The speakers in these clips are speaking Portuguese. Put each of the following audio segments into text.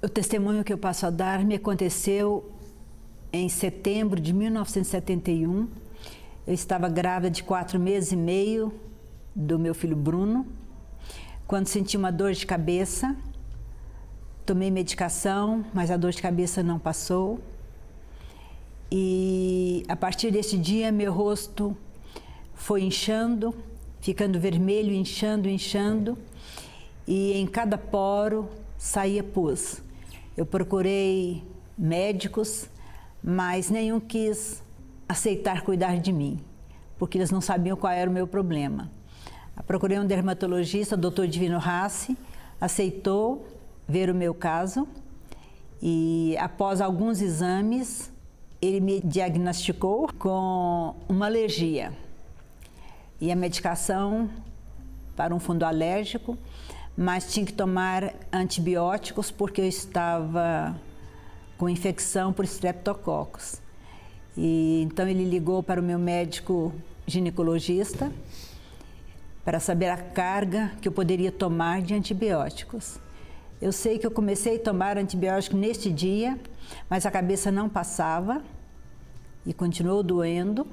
O testemunho que eu passo a dar me aconteceu em setembro de 1971. Eu estava grávida de 4 meses e meio do meu filho Bruno, quando senti uma dor de cabeça. Tomei medicação, mas a dor de cabeça não passou. E a partir desse dia, meu rosto foi inchando, ficando vermelho, inchando, e em cada poro saía pus. Eu procurei médicos, mas nenhum quis aceitar cuidar de mim, porque eles não sabiam qual era o meu problema. Procurei um dermatologista, o Dr. Divino Rassi, aceitou ver o meu caso e, após alguns exames, ele me diagnosticou com uma alergia e a medicação para um fundo alérgico, mas tinha que tomar antibióticos porque eu estava com infecção por streptococcus. E então ele ligou para o meu médico ginecologista para saber a carga que eu poderia tomar de antibióticos. Eu sei que eu comecei a tomar antibiótico neste dia, mas a cabeça não passava e continuou doendo.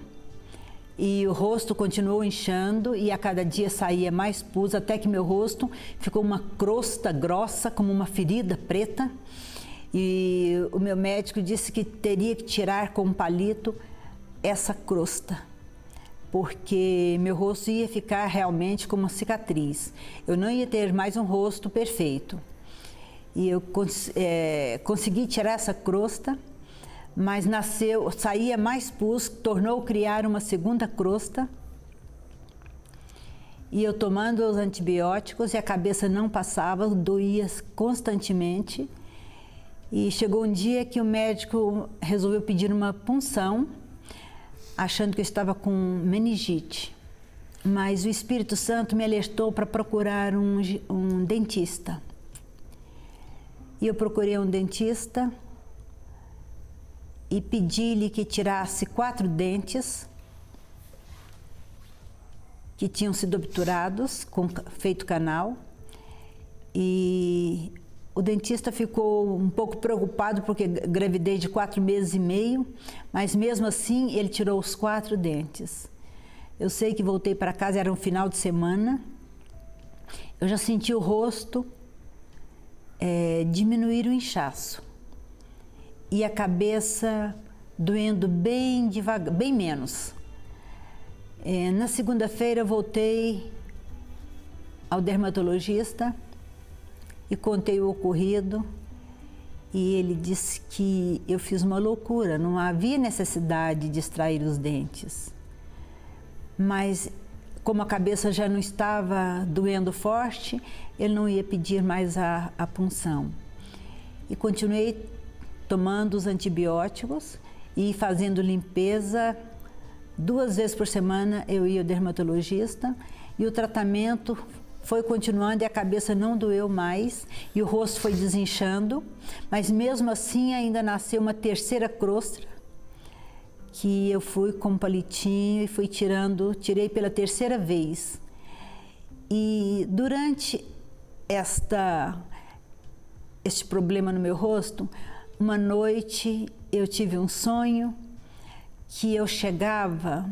E o rosto continuou inchando e a cada dia saía mais pus, até que meu rosto ficou uma crosta grossa, como uma ferida preta. E o meu médico disse que teria que tirar com um palito essa crosta, porque meu rosto ia ficar realmente como uma cicatriz. Eu não ia ter mais um rosto perfeito. E eu consegui tirar essa crosta, mas saía mais pus, tornou a criar uma segunda crosta. E eu tomando os antibióticos e a cabeça não passava, doía constantemente. E chegou um dia que o médico resolveu pedir uma punção, achando que eu estava com meningite. Mas o Espírito Santo me alertou para procurar um dentista. E eu procurei um dentista e pedi-lhe que tirasse 4 dentes que tinham sido obturados, feito canal. E o dentista ficou um pouco preocupado porque gravidez de 4 meses e meio, mas mesmo assim ele tirou os 4 dentes. Eu sei que voltei para casa, era um final de semana, eu já senti o rosto diminuir o inchaço e a cabeça doendo bem devagar, bem menos. Na segunda-feira eu voltei ao dermatologista e contei o ocorrido e ele disse que eu fiz uma loucura, não havia necessidade de extrair os dentes. Mas como a cabeça já não estava doendo forte, ele não ia pedir mais a punção. E continuei tomando os antibióticos e fazendo limpeza. 2 vezes por semana eu ia ao dermatologista e o tratamento foi continuando e a cabeça não doeu mais e o rosto foi desinchando, mas mesmo assim ainda nasceu uma terceira crosta que eu fui com um palitinho e fui tirei pela terceira vez. E durante este problema no meu rosto, uma noite eu tive um sonho que eu chegava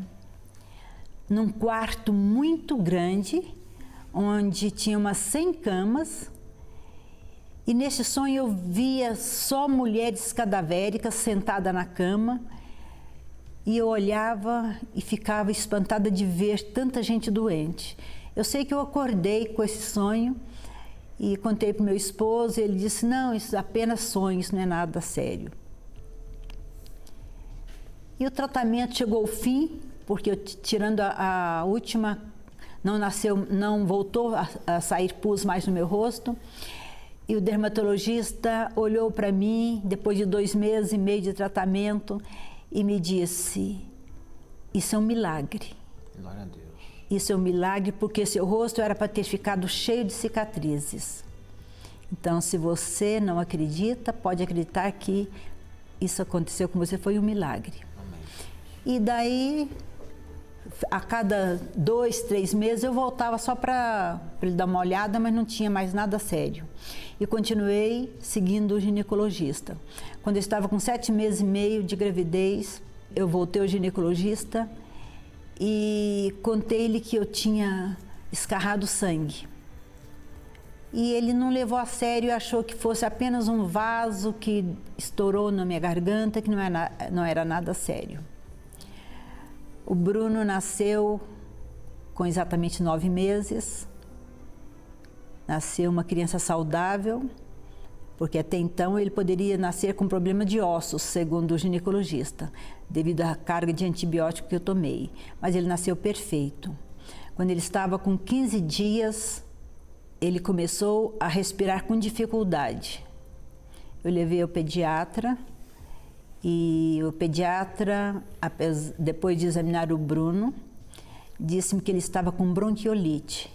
num quarto muito grande, onde tinha umas 100 camas, e nesse sonho eu via só mulheres cadavéricas sentadas na cama, e eu olhava e ficava espantada de ver tanta gente doente. Eu sei que eu acordei com esse sonho e contei para o meu esposo, e ele disse, não, isso é apenas sonho, isso não é nada sério. E o tratamento chegou ao fim, porque eu, tirando a última, não voltou a sair pus mais no meu rosto. E o dermatologista olhou para mim, depois de 2 meses e meio de tratamento, e me disse, isso é um milagre. Glória a Deus. Isso é um milagre porque seu rosto era para ter ficado cheio de cicatrizes. Então, se você não acredita, pode acreditar que isso aconteceu com você, foi um milagre. Amém. E daí A cada 2, 3 meses eu voltava só para ele dar uma olhada, mas não tinha mais nada sério. E continuei seguindo o ginecologista. Quando eu estava com 7 meses e meio de gravidez, eu voltei ao ginecologista e contei-lhe que eu tinha escarrado sangue. E ele não levou a sério e achou que fosse apenas um vaso que estourou na minha garganta, que não era nada sério. O Bruno nasceu com exatamente 9 meses. Nasceu uma criança saudável, porque até então ele poderia nascer com problema de ossos, segundo o ginecologista, devido à carga de antibiótico que eu tomei. Mas ele nasceu perfeito. Quando ele estava com 15 dias, ele começou a respirar com dificuldade. Eu levei ao pediatra e o pediatra, depois de examinar o Bruno, disse-me que ele estava com bronquiolite.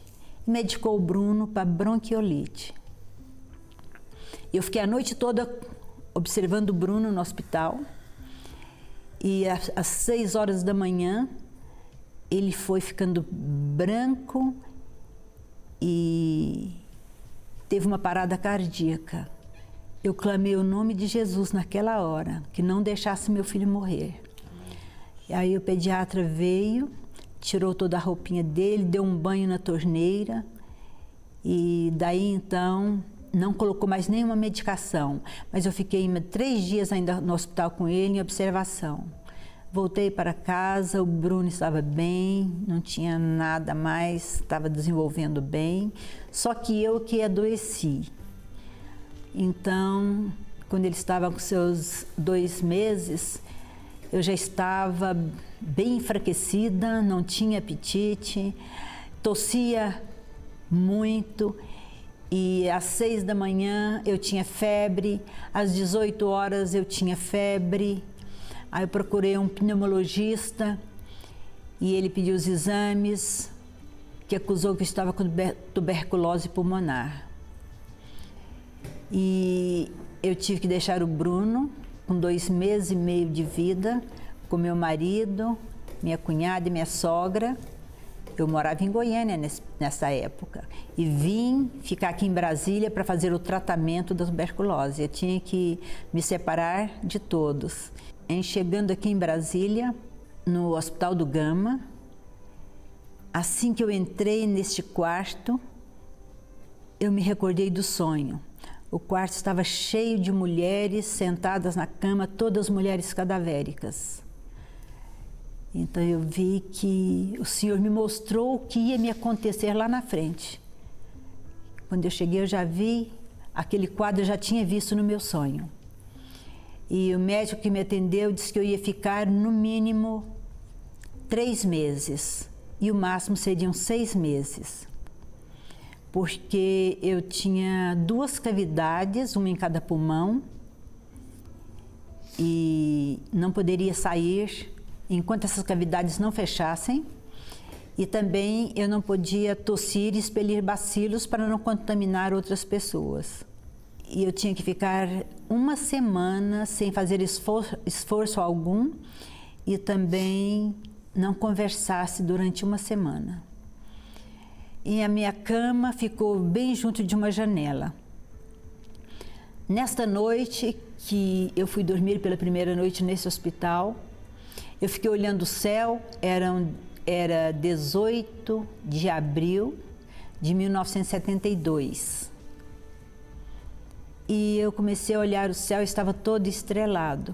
E medicou o Bruno para bronquiolite. Eu fiquei a noite toda observando o Bruno no hospital e às 6 horas da manhã ele foi ficando branco e teve uma parada cardíaca. Eu clamei o nome de Jesus naquela hora, que não deixasse meu filho morrer. E aí o pediatra veio, tirou toda a roupinha dele, deu um banho na torneira e daí então não colocou mais nenhuma medicação. Mas eu fiquei 3 dias ainda no hospital com ele em observação. Voltei para casa, o Bruno estava bem, não tinha nada mais, estava desenvolvendo bem, só que eu que adoeci. Então, quando ele estava com seus 2 meses, eu já estava bem enfraquecida, não tinha apetite, tossia muito e às 6 da manhã eu tinha febre, às 18 horas eu tinha febre. Aí eu procurei um pneumologista e ele pediu os exames, que acusou que eu estava com tuberculose pulmonar. E eu tive que deixar o Bruno com 2 meses e meio de vida, com meu marido, minha cunhada e minha sogra. Eu morava em Goiânia nessa época e vim ficar aqui em Brasília para fazer o tratamento da tuberculose. Eu tinha que me separar de todos. Chegando aqui em Brasília, no Hospital do Gama, assim que eu entrei neste quarto, eu me recordei do sonho. O quarto estava cheio de mulheres sentadas na cama, todas mulheres cadavéricas. Então eu vi que o Senhor me mostrou o que ia me acontecer lá na frente. Quando eu cheguei, eu já vi aquele quadro, eu já tinha visto no meu sonho. E o médico que me atendeu disse que eu ia ficar no mínimo 3 meses e o máximo seriam 6 meses. Porque eu tinha 2 cavidades, uma em cada pulmão, e não poderia sair enquanto essas cavidades não fechassem. E também eu não podia tossir e expelir bacilos para não contaminar outras pessoas. E eu tinha que ficar 1 semana sem fazer esforço algum e também não conversasse durante 1 semana. E a minha cama ficou bem junto de uma janela. Nesta noite que eu fui dormir pela primeira noite nesse hospital, eu fiquei olhando o céu, era 18 de abril de 1972. E eu comecei a olhar o céu, estava todo estrelado.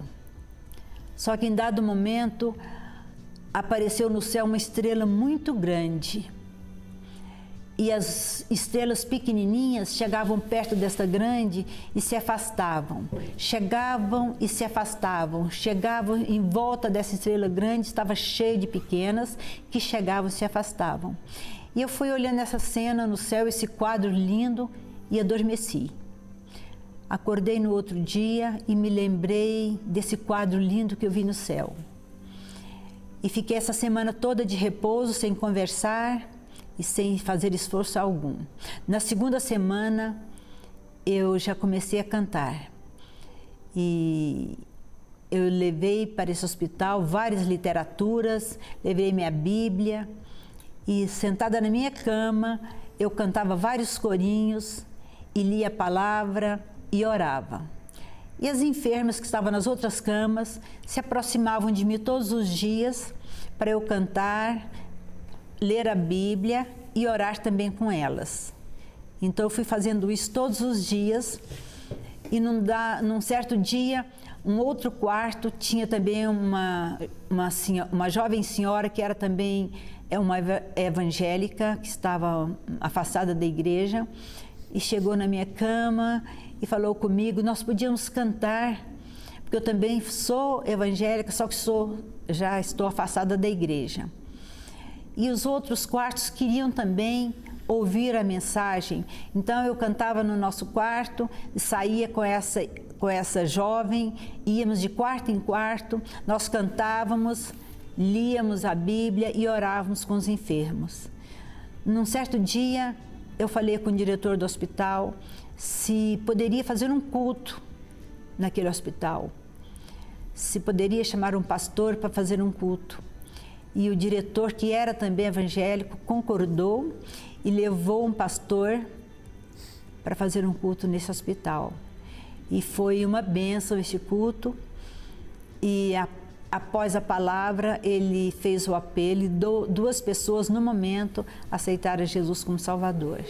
Só que em dado momento, apareceu no céu uma estrela muito grande. E as estrelas pequenininhas chegavam perto desta grande e se afastavam. Chegavam e se afastavam. Chegavam em volta dessa estrela grande, estava cheio de pequenas que chegavam e se afastavam. E eu fui olhando essa cena no céu, esse quadro lindo, e adormeci. Acordei no outro dia e me lembrei desse quadro lindo que eu vi no céu. E fiquei essa semana toda de repouso, sem conversar e sem fazer esforço algum. Na segunda semana, eu já comecei a cantar. E eu levei para esse hospital várias literaturas, levei minha Bíblia e, sentada na minha cama, eu cantava vários corinhos e lia a palavra e orava. E as enfermas que estavam nas outras camas se aproximavam de mim todos os dias para eu cantar, ler a Bíblia e orar também com elas. Então eu fui fazendo isso todos os dias e num certo dia, um outro quarto tinha também uma jovem senhora que era também uma evangélica que estava afastada da igreja e chegou na minha cama e falou comigo, nós podíamos cantar, porque eu também sou evangélica, só que já estou afastada da igreja. E os outros quartos queriam também ouvir a mensagem. Então eu cantava no nosso quarto, saía com essa jovem, íamos de quarto em quarto, nós cantávamos, líamos a Bíblia e orávamos com os enfermos. Num certo dia, eu falei com o diretor do hospital se poderia fazer um culto naquele hospital, se poderia chamar um pastor para fazer um culto. E o diretor, que era também evangélico, concordou e levou um pastor para fazer um culto nesse hospital. E foi uma bênção esse culto. E após a palavra, ele fez o apelo e 2 pessoas, no momento, aceitaram Jesus como Salvador.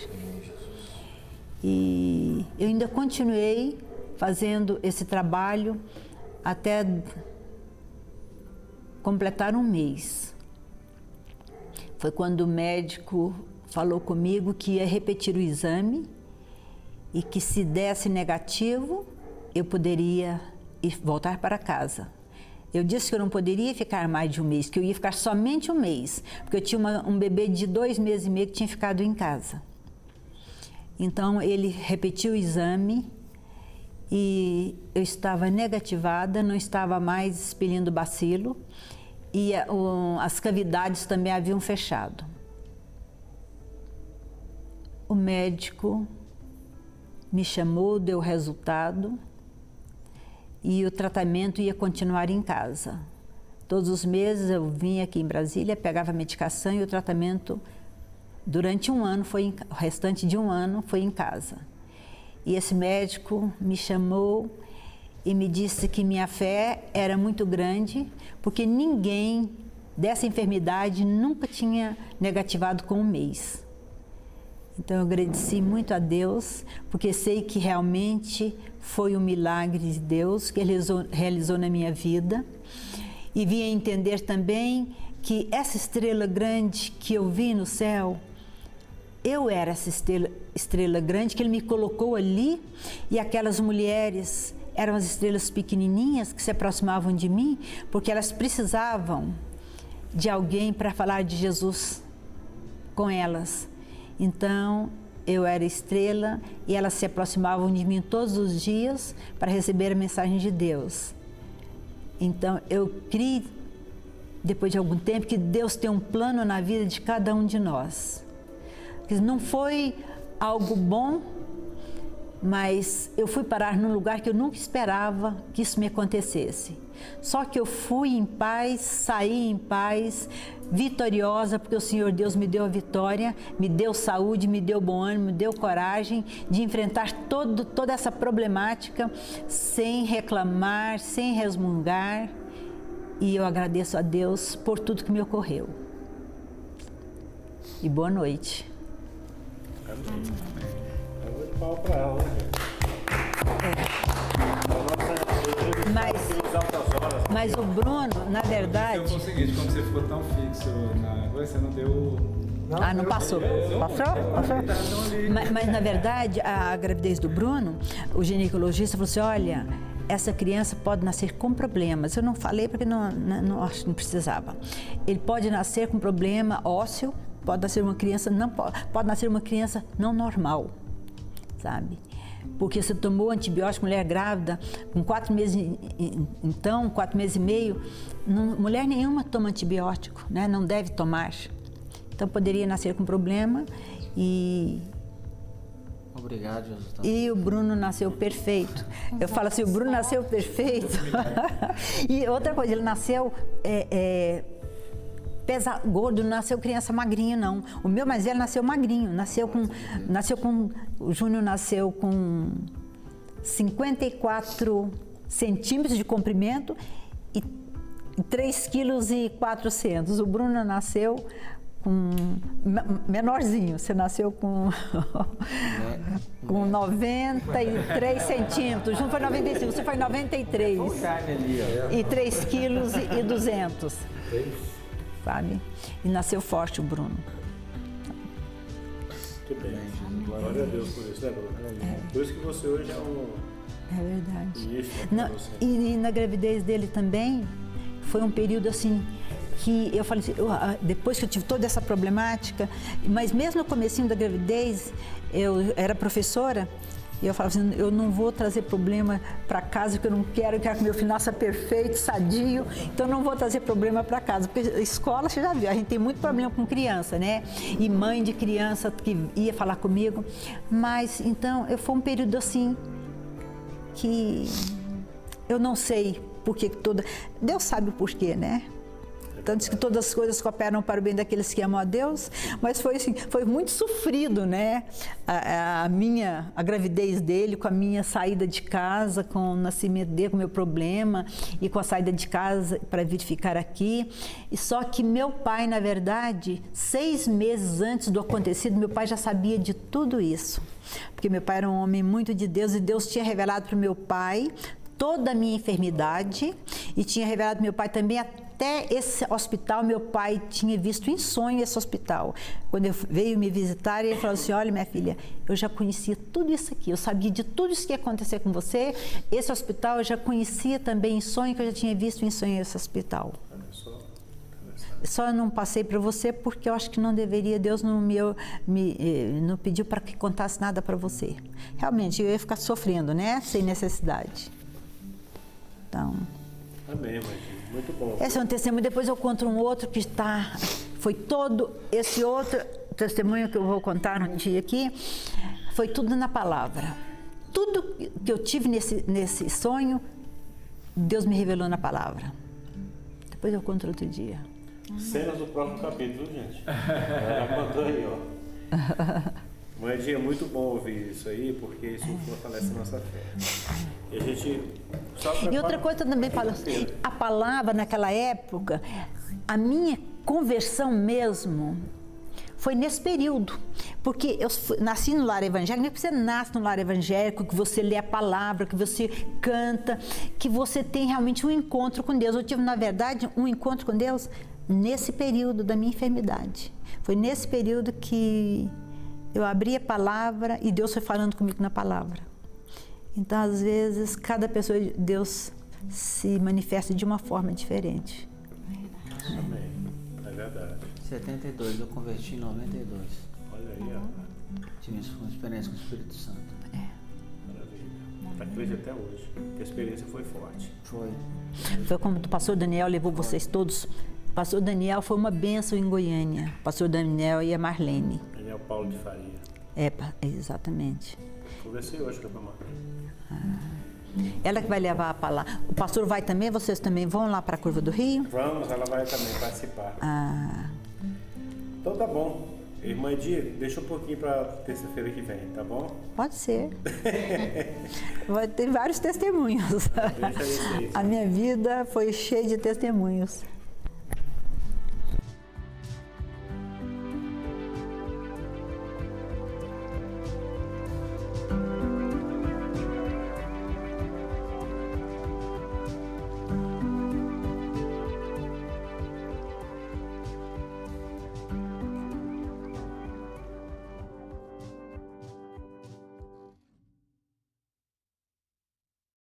E eu ainda continuei fazendo esse trabalho até completar um mês. Foi quando o médico falou comigo que ia repetir o exame e que, se desse negativo, eu poderia voltar para casa. Eu disse que eu não poderia ficar mais de um mês, que eu ia ficar somente um mês, porque eu tinha um bebê de 2 meses e meio que tinha ficado em casa. Então, ele repetiu o exame e eu estava negativada, não estava mais expelindo bacilo e as cavidades também haviam fechado. O médico me chamou, deu o resultado e o tratamento ia continuar em casa. Todos os meses eu vinha aqui em Brasília, pegava a medicação e o tratamento durante um ano, o restante de um ano foi em casa. E esse médico me chamou e me disse que minha fé era muito grande, porque ninguém dessa enfermidade nunca tinha negativado com um mês. Então eu agradeci muito a Deus, porque sei que realmente foi um milagre de Deus que Ele realizou na minha vida. E vim a entender também que essa estrela grande que eu vi no céu, eu era essa estrela grande que Ele me colocou ali, e aquelas mulheres eram as estrelas pequenininhas que se aproximavam de mim, porque elas precisavam de alguém para falar de Jesus com elas. Então, eu era estrela e elas se aproximavam de mim todos os dias para receber a mensagem de Deus. Então, eu criei, depois de algum tempo, que Deus tem um plano na vida de cada um de nós. Não foi algo bom, mas eu fui parar num lugar que eu nunca esperava que isso me acontecesse. Só que eu fui em paz, saí em paz, vitoriosa, porque o Senhor Deus me deu a vitória, me deu saúde, me deu bom ânimo, me deu coragem de enfrentar toda essa problemática sem reclamar, sem resmungar. E eu agradeço a Deus por tudo que me ocorreu. E boa noite. Pau para ela, né? Mas o Bruno, na verdade... Eu consegui, quando você ficou tão fixo na coisa, você não deu... Não passou. Passou? Mas, na verdade, a gravidez do Bruno, o ginecologista falou assim, olha, essa criança pode nascer com problemas. Eu não falei porque não precisava. Ele pode nascer com problema ósseo, pode nascer uma criança não normal, sabe? Porque você tomou antibiótico, mulher grávida, com 4 meses, então, 4 meses e meio, mulher nenhuma toma antibiótico, né? Não deve tomar. Então, poderia nascer com problema e Obrigado, Jesus. E o Bruno nasceu perfeito. Eu falo assim, o Bruno nasceu perfeito. E outra coisa, ele nasceu gordo, não nasceu criança magrinho, não. O meu mais velho nasceu magrinho, o Júnior nasceu com 54 centímetros de comprimento e 3,4 kg. O Bruno nasceu com menorzinho, você nasceu com 93 centímetros, Júnior foi 95, você foi 93 e 3,2 kg, sabe? E nasceu forte o Bruno. Muito bem, glória a Deus por isso, né, Bruno? Por isso que você hoje é um... É verdade. ministro Na, pra você. e na gravidez dele também, foi um período assim, que eu falei assim, depois que eu tive toda essa problemática, mas mesmo no comecinho da gravidez, eu era professora, e eu falava assim, eu não vou trazer problema para casa, porque eu quero que meu filho nasça perfeito, sadio, então eu não vou trazer problema para casa, porque escola, você já viu, a gente tem muito problema com criança, né? E mãe de criança que ia falar comigo, mas então, foi um período assim, que eu não sei por que Deus sabe o porquê, né? Tanto que todas as coisas cooperam para o bem daqueles que amam a Deus, mas foi assim, foi muito sofrido, né? A gravidez dele, com a minha saída de casa, com o nascimento dele, com o meu problema, e com a saída de casa para vir ficar aqui. E só que meu pai, na verdade, 6 meses antes do acontecido, meu pai já sabia de tudo isso. Porque meu pai era um homem muito de Deus, e Deus tinha revelado para o meu pai toda a minha enfermidade, e tinha revelado para meu pai também até esse hospital. Meu pai tinha visto em sonho esse hospital. Quando ele veio me visitar, ele falou assim, olha, minha filha, eu já conhecia tudo isso aqui, eu sabia de tudo isso que ia acontecer com você. Esse hospital eu já conhecia também em sonho, que eu já tinha visto em sonho esse hospital. Só eu não passei para você porque eu acho que não deveria, Deus não não pediu para que contasse nada para você. Realmente, eu ia ficar sofrendo, né? Sem necessidade. Então... Amém, mãe. Muito bom. Esse é um testemunho. Depois eu conto um outro que foi todo esse outro testemunho que eu vou contar um dia aqui, foi tudo na palavra. Tudo que eu tive nesse sonho, Deus me revelou na palavra. Depois eu conto outro dia. Cenas do próximo capítulo, gente. Ela mandou aí, ó. Mãe, é muito bom ouvir isso aí, porque isso fortalece a nossa fé. E a gente... E outra coisa também, a palavra naquela época, a minha conversão mesmo foi nesse período, porque eu nasci no lar evangélico. Não é que você nasce no lar evangélico, que você lê a palavra, que você canta, que você tem realmente um encontro com Deus. Eu tive, na verdade, um encontro com Deus nesse período da minha enfermidade. Foi nesse período que eu abri a palavra e Deus foi falando comigo na palavra. Então, às vezes, cada pessoa, Deus se manifesta de uma forma diferente. Amém. É verdade. 72, eu converti em 92. Olha aí, ó. Tive uma experiência com o Espírito Santo. Maravilha. Está crente até hoje. A experiência foi forte. Foi como o pastor Daniel levou vocês todos. O pastor Daniel foi uma bênção em Goiânia. O pastor Daniel e a Marlene. Ele é o Paulo de Faria. Exatamente. Conversei hoje com a Marlene. Ela que vai levar a palavra. O pastor vai também? Vocês também vão lá para a Curva do Rio? Vamos, ela vai também participar. Então tá bom. Irmã Edia, deixa um pouquinho para terça-feira que vem, tá bom? Pode ser. Vai ter vários testemunhos. Deixa aí. A minha vida foi cheia de testemunhos.